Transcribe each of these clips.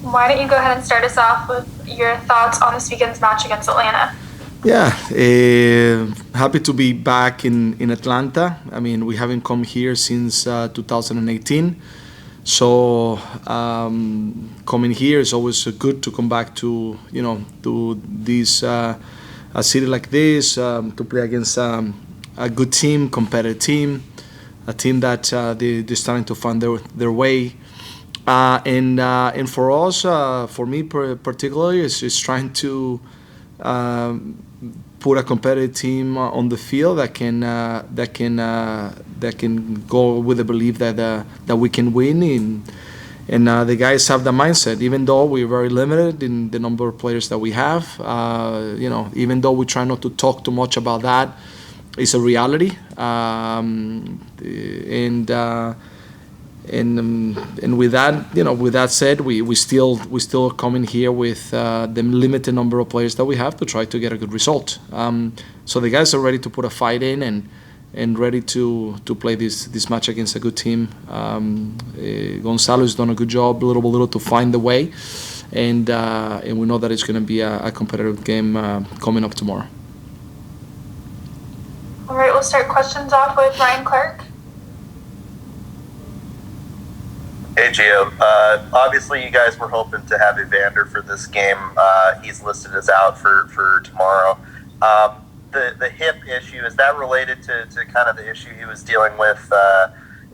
Why don't you go ahead and start us off with your thoughts on this weekend's match against Atlanta? Yeah, happy to be back in Atlanta. I mean, we haven't come here since 2018. So coming here is always good to come back to to this a city like this to play against a good team, competitive team, a team that they're starting to find their way. And for us, for me particularly, is trying to put a competitive team on the field that can go with the belief that we can win. And the guys have the mindset, even though we're very limited in the number of players that we have. Even though we try not to talk too much about that, it's a reality. And with that said, we still coming here with the limited number of players that we have to try to get a good result. So the guys are ready to put a fight in and ready to play this match against a good team. Gonzalo has done a good job, little to find the way, and we know that it's going to be a competitive game coming up tomorrow. All right, we'll start questions off with Ryan Clark. Hey, Gio. Obviously, you guys were hoping to have Evander for this game. He's listed as out for tomorrow. The hip issue, is that related to kind of the issue he was dealing with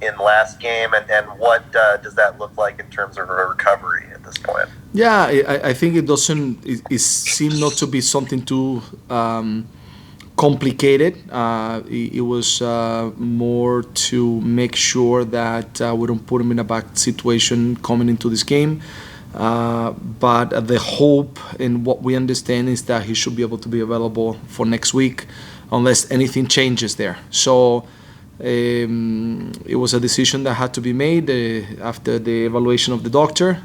in last game? And what does that look like in terms of a recovery at this point? Yeah, I think it doesn't. It seemed not to be something too complicated. It was more to make sure that we don't put him in a bad situation coming into this game. But the hope and what we understand is that he should be able to be available for next week unless anything changes there. So it was a decision that had to be made after the evaluation of the doctor.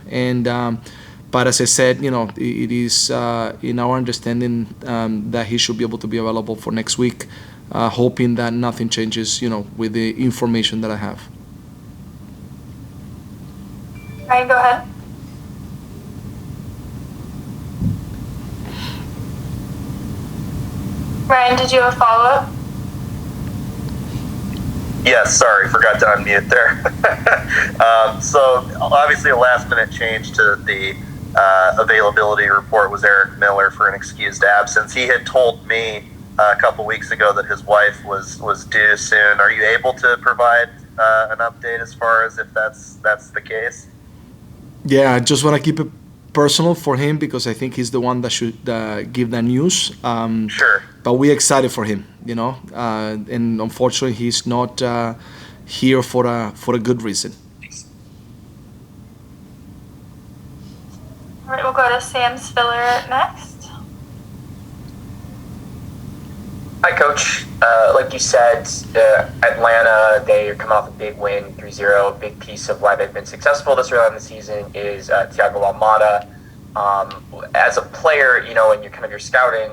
But as I said, it is in our understanding that he should be able to be available for next week, hoping that nothing changes, with the information that I have. Ryan, go ahead. Ryan, did you have a follow-up? Yes, sorry, forgot to unmute there. So obviously a last-minute change to the availability report was Eric Miller for an excused absence. He had told me a couple weeks ago that his wife was due soon. Are you able to provide an update as far as if that's the case? Yeah, I just want to keep it personal for him because I think he's the one that should give the news. Sure. But we're excited for him, and unfortunately he's not here for a good reason. All right, we'll go to Sam Spiller next. Hi, Coach. Like you said, Atlanta, they come off a big win, 3-0. A big piece of why they've been successful this early in the season is Thiago Almada. As a player, in your scouting,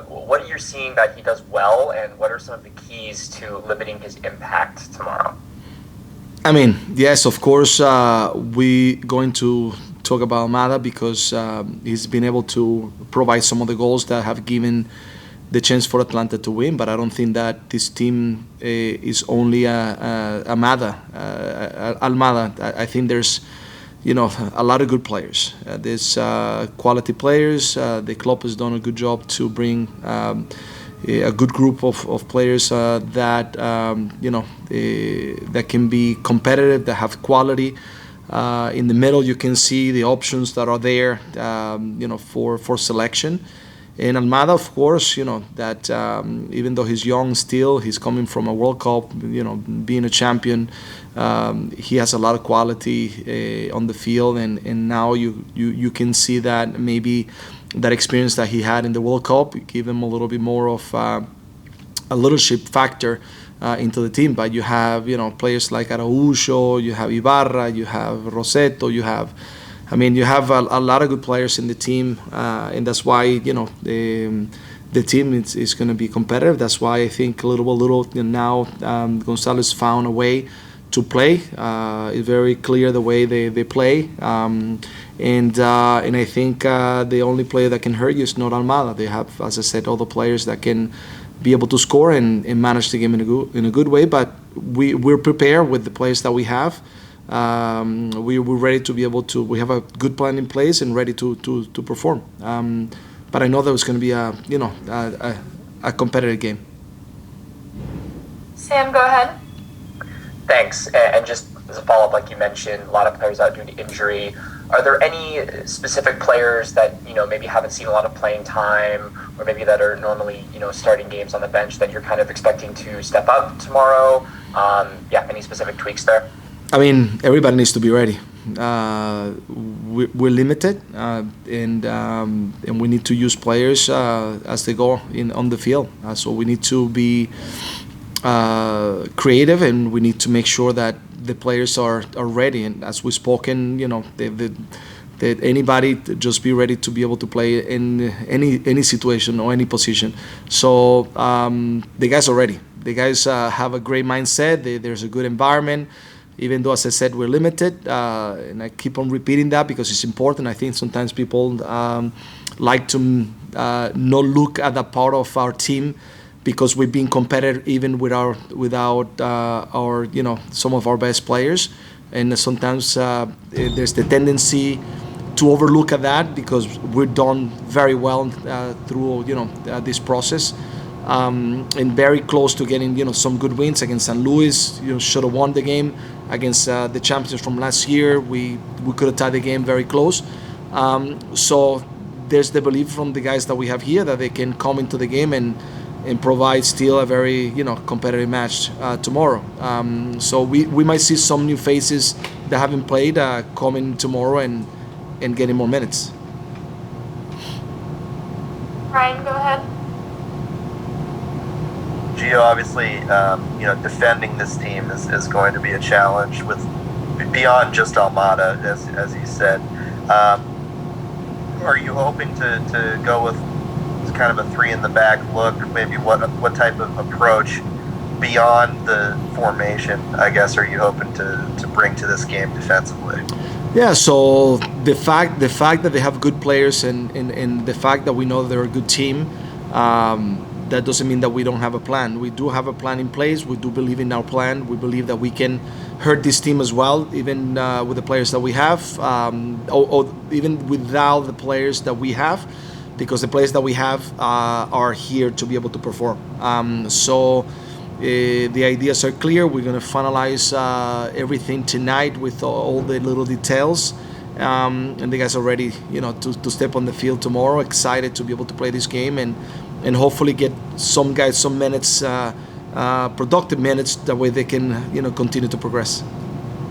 what are you seeing that he does well, and what are some of the keys to limiting his impact tomorrow? I mean, yes, of course, we going to talk about Almada because he's been able to provide some of the goals that have given the chance for Atlanta to win. But I don't think that this team is only Almada. I think there's a lot of good players. There's quality players. The club has done a good job to bring a good group of players that that can be competitive, that have quality. In the middle, you can see the options that are there, for selection. And Almada, of course, that even though he's young still, he's coming from a World Cup, being a champion. He has a lot of quality on the field, and now you can see that maybe that experience that he had in the World Cup give him a little bit more of a leadership factor into the team. But you have players like Araujo, you have Ibarra, you have Rossetto, you have a lot of good players in the team, and that's why the team is going to be competitive. That's why I think little now Gonzalo's found a way to play. It's very clear the way they play. And I think the only player that can hurt you is not Almada. They have, as I said, all the players that can be able to score and manage the game in a good way. But we're prepared with the players that we have. We're ready to be able to. We have a good plan in place and ready to perform. But I know that it's going to be a competitive game. Sam, go ahead. Thanks. And just as a follow-up, like you mentioned, a lot of players out due to injury. Are there any specific players that, maybe haven't seen a lot of playing time, or maybe that are normally, starting games on the bench that you're kind of expecting to step up tomorrow? Any specific tweaks there? I mean, everybody needs to be ready. We're limited, and we need to use players as they go on the field. So we need to be creative, and we need to make sure that the players are ready. And as we've spoken, that anybody just be ready to be able to play in any situation or any position. So the guys are ready. The guys have a great mindset. There's a good environment. Even though, as I said, we're limited, and I keep on repeating that because it's important. I think sometimes people like to not look at that part of our team because we've been competitive even without our some of our best players, and sometimes there's the tendency to overlook at that because we've done very well through this process. And very close to getting some good wins against St. Louis. Should have won the game against the champions from last year. We could have tied the game very close. So there's the belief from the guys that we have here that they can come into the game and provide still a very competitive match tomorrow. So we might see some new faces that haven't played coming tomorrow and getting more minutes. Ryan, go ahead. Gio, obviously, defending this team is going to be a challenge with beyond just Almada, as he said. Are you hoping to go with kind of a three in the back look? Maybe what type of approach beyond the formation, I guess, are you hoping to bring to this game defensively? Yeah, so the fact that they have good players and the fact that we know they're a good team, that doesn't mean that we don't have a plan. We do have a plan in place. We do believe in our plan. We believe that we can hurt this team as well, even with the players that we have, or even without the players that we have, because the players that we have are here to be able to perform. So the ideas are clear. We're going to finalize everything tonight with all the little details. And the guys are ready, to step on the field tomorrow, excited to be able to play this game and hopefully get some guys some minutes, productive minutes. That way they can, continue to progress.